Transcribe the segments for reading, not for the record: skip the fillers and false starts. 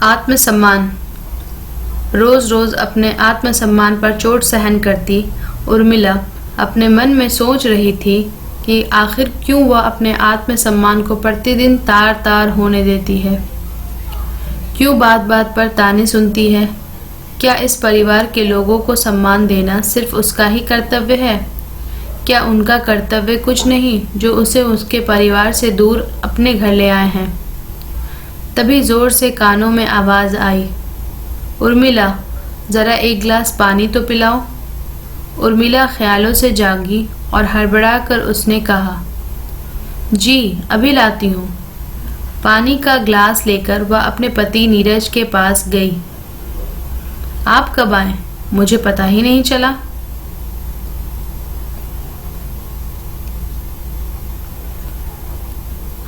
आत्मसम्मान। रोज रोज अपने आत्मसम्मान पर चोट सहन करती उर्मिला अपने मन में सोच रही थी कि आखिर क्यों वह अपने आत्मसम्मान को प्रतिदिन तार तार होने देती है। क्यों बात बात पर ताने सुनती है। क्या इस परिवार के लोगों को सम्मान देना सिर्फ उसका ही कर्तव्य है? क्या उनका कर्तव्य कुछ नहीं जो उसे उसके परिवार से दूर अपने घर ले आए हैं? तभी जोर से कानों में आवाज आई, उर्मिला, जरा एक गिलास पानी तो पिलाओ। उर्मिला ख्यालों से जागी और हड़बड़ाकर उसने कहा, जी अभी लाती हूँ। पानी का ग्लास लेकर वह अपने पति नीरज के पास गई। आप कब आए? मुझे पता ही नहीं चला।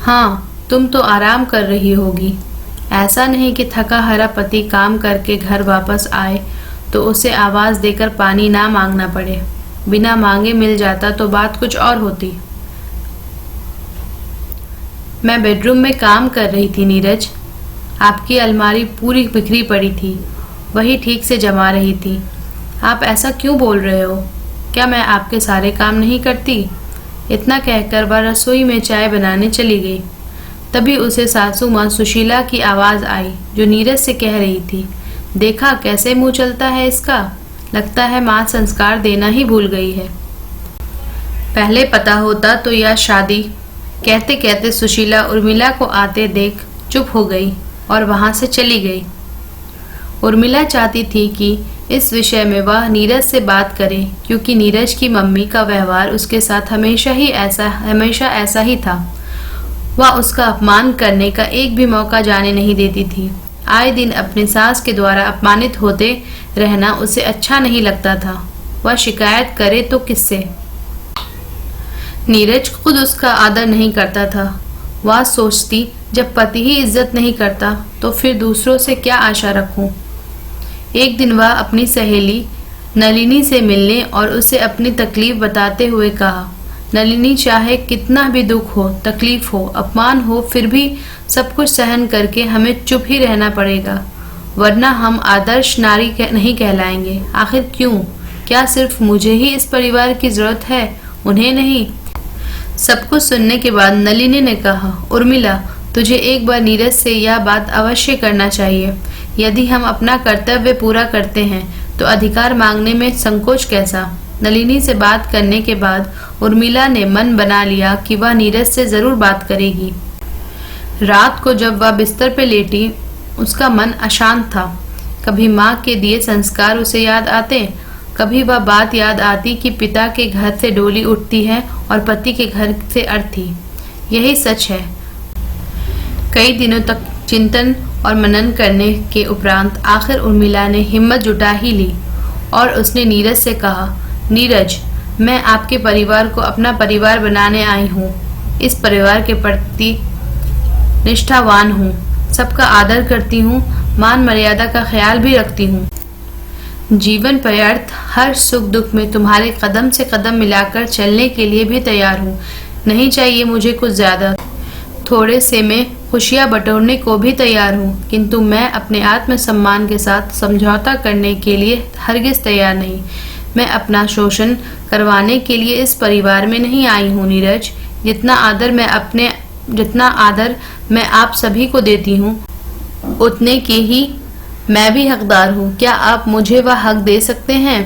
हाँ, तुम तो आराम कर रही होगी। ऐसा नहीं कि थका हारा पति काम करके घर वापस आए तो उसे आवाज देकर पानी ना मांगना पड़े। बिना मांगे मिल जाता तो बात कुछ और होती। मैं बेडरूम में काम कर रही थी नीरज। आपकी अलमारी पूरी बिखरी पड़ी थी, वही ठीक से जमा रही थी। आप ऐसा क्यों बोल रहे हो? क्या मैं आपके सारे काम नहीं करती? इतना कहकर वह रसोई में चाय बनाने चली गई। तभी उसे सासू माँ सुशीला की आवाज आई जो नीरज से कह रही थी, देखा कैसे मुंह चलता है इसका। लगता है माँ संस्कार देना ही भूल गई है। पहले पता होता तो यह शादी। कहते कहते सुशीला उर्मिला को आते देख चुप हो गई और वहां से चली गई। उर्मिला चाहती थी कि इस विषय में वह नीरज से बात करे, क्योंकि नीरज की मम्मी का व्यवहार उसके साथ हमेशा ऐसा ही था। वह उसका अपमान करने का एक भी मौका जाने नहीं देती थी। आए दिन अपनी सास के द्वारा अपमानित होते रहना उसे अच्छा नहीं लगता था। वह शिकायत करे तो किससे? नीरज खुद उसका आदर नहीं करता था। वह सोचती, जब पति ही इज्जत नहीं करता तो फिर दूसरों से क्या आशा रखूं। एक दिन वह अपनी सहेली नलिनी से मिलने और उसे अपनी तकलीफ बताते हुए कहा, नलिनी, चाहे कितना भी दुख हो, तकलीफ हो, अपमान हो, फिर भी सब कुछ सहन करके हमें चुप ही रहना पड़ेगा, वरना हम आदर्श नारी नहीं कहलाएंगे। आखिर क्यों? क्या सिर्फ मुझे ही इस परिवार की जरूरत है, उन्हें नहीं? सब कुछ सुनने के बाद नलिनी ने कहा, उर्मिला, तुझे एक बार नीरज से यह बात अवश्य करना चाहिए। यदि हम अपना कर्तव्य पूरा करते हैं तो अधिकार मांगने में संकोच कैसा? नलिनी से बात करने के बाद उर्मिला ने मन बना लिया कि वह नीरज से जरूर बात करेगी। रात को जब वह बिस्तर पर लेटी, उसका मन अशांत था। कभी माँ के दिए संस्कार उसे याद आते, कभी वह बात याद आती कि पिता के घर से डोली उठती है और पति के घर से अर्थी। यही सच है। कई दिनों तक चिंतन और मनन करने के उपरांत आखिर उर्मिला ने हिम्मत जुटा ही ली और उसने नीरज से कहा, नीरज, मैं आपके परिवार को अपना परिवार बनाने आई हूँ। इस परिवार के प्रति निष्ठावान हूँ, सबका आदर करती हूँ, मान मर्यादा का ख्याल भी रखती हूँ। जीवन पर्यंत हर सुख दुख में तुम्हारे कदम से कदम मिलाकर चलने के लिए भी तैयार हूँ। नहीं चाहिए मुझे कुछ ज्यादा, थोड़े से में खुशियाँ बटोरने को भी तैयार हूँ, किंतु मैं अपने आत्मसम्मान के साथ समझौता करने के लिए हरगिज तैयार नहीं। मैं अपना शोषण करवाने के लिए इस परिवार में नहीं आई हूँ नीरज। जितना आदर मैं आप सभी को देती हूँ, उतने के ही मैं भी हकदार हूँ। क्या आप मुझे वह हक दे सकते हैं?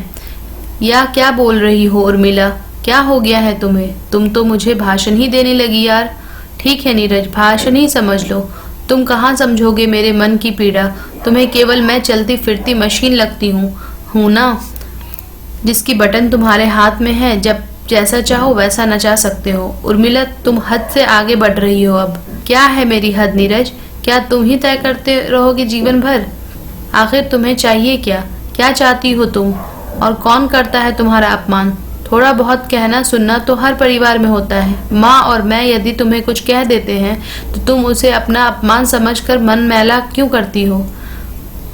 या क्या बोल रही हो उर्मिला? क्या हो गया है तुम्हें? तुम तो मुझे भाषण ही देने लगी यार। ठीक है नीरज, भाषण ही समझ लो। तुम कहाँ समझोगे मेरे मन की पीड़ा। तुम्हें केवल मैं चलती फिरती मशीन लगती हूँ ना, जिसकी बटन तुम्हारे हाथ में है। जब जैसा चाहो वैसा नचा सकते हो। उर्मिला, तुम हद से आगे बढ़ रही हो। अब क्या है मेरी हद नीरज? क्या तुम ही तय करते रहोगे जीवन भर? आखिर तुम्हें चाहिए क्या? क्या चाहती हो तुम? और कौन करता है तुम्हारा अपमान? थोड़ा बहुत कहना सुनना तो हर परिवार में होता है। माँ और मैं यदि तुम्हें कुछ कह देते हैं तो तुम उसे अपना अपमान समझकर मन मैला क्यों करती हो?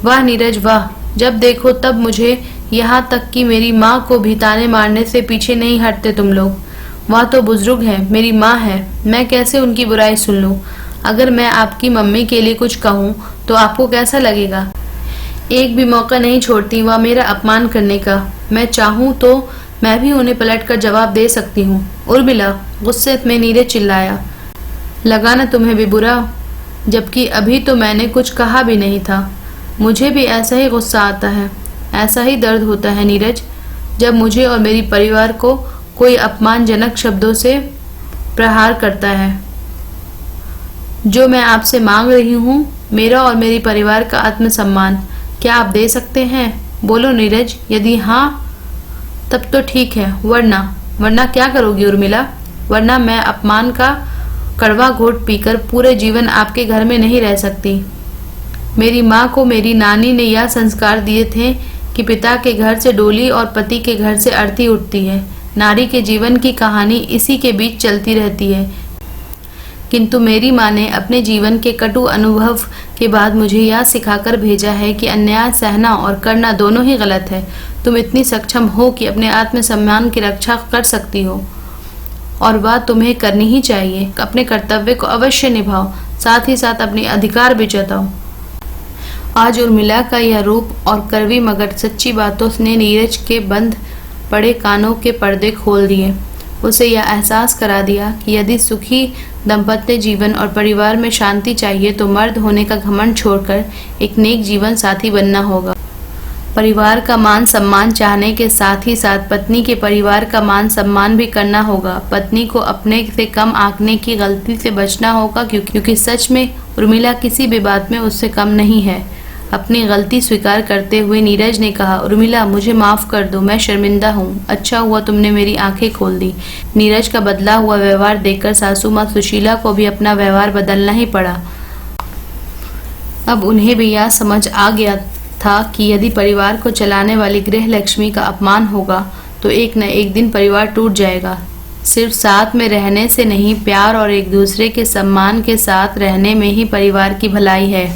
वाह नीरज वाह, जब देखो तब मुझे, यहाँ तक कि मेरी माँ को भी ताने मारने से पीछे नहीं हटते तुम लोग। वह तो बुजुर्ग है, मेरी माँ है, मैं कैसे उनकी बुराई सुन लूँ? अगर मैं आपकी मम्मी के लिए कुछ कहूँ तो आपको कैसा लगेगा? एक भी मौका नहीं छोड़ती वह मेरा अपमान करने का। मैं चाहूँ तो मैं भी उन्हें पलटकर जवाब दे सकती हूँ। उर्मिला, गुस्से में नीरज चिल्लाया। लगा ना तुम्हें भी बुरा, जबकि अभी तो मैंने कुछ कहा भी नहीं था। मुझे भी ऐसा ही गुस्सा आता है, ऐसा ही दर्द होता है नीरज, जब मुझे और मेरी परिवार को कोई अपमानजनक शब्दों से प्रहार करता है। जो मैं आपसे मांग रही हूँ, मेरा और मेरी परिवार का आत्मसम्मान, क्या आप दे सकते हैं? बोलो नीरज, यदि हाँ तब तो ठीक है, वरना क्या करोगी उर्मिला? वरना मैं अपमान का कड़वा घोट पीकर पूरे जीवन आपके घर में नहीं रह सकती। मेरी माँ को मेरी नानी ने यह संस्कार दिए थे कि पिता के घर से डोली और पति के घर से अर्थी उठती है। नारी के जीवन की कहानी इसी के बीच चलती रहती है। किंतु मेरी माँ ने अपने जीवन के कटु अनुभव के बाद मुझे यह सिखाकर भेजा है कि अन्याय सहना और करना दोनों ही गलत है। तुम इतनी सक्षम हो कि अपने आत्मसम्मान की रक्षा कर सकती हो, और वह तुम्हें करनी ही चाहिए। अपने कर्तव्य को अवश्य निभाओ, साथ ही साथ अपने अधिकार भी जताओ। आज उर्मिला का यह रूप और कड़वी मगर सच्ची बातों ने नीरज के बंद पड़े कानों के पर्दे खोल दिए। उसे यह एहसास करा दिया कि यदि सुखी दाम्पत्य जीवन और परिवार में शांति चाहिए तो मर्द होने का घमंड छोड़कर एक नेक जीवन साथी बनना होगा। परिवार का मान सम्मान चाहने के साथ ही साथ पत्नी के परिवार का मान सम्मान भी करना होगा। पत्नी को अपने से कम आंकने की गलती से बचना होगा, क्योंकि सच में उर्मिला किसी भी बात में उससे कम नहीं है। अपनी गलती स्वीकार करते हुए नीरज ने कहा, उर्मिला, मुझे माफ कर दो, मैं शर्मिंदा हूँ। अच्छा हुआ तुमने मेरी आंखें खोल दी। नीरज का बदला हुआ व्यवहार देखकर सासू माँ सुशीला को भी अपना व्यवहार बदलना ही पड़ा। अब उन्हें भी यह समझ आ गया था कि यदि परिवार को चलाने वाली गृह लक्ष्मी का अपमान होगा तो एक न एक दिन परिवार टूट जाएगा। सिर्फ साथ में रहने से नहीं, प्यार और एक दूसरे के सम्मान के साथ रहने में ही परिवार की भलाई है।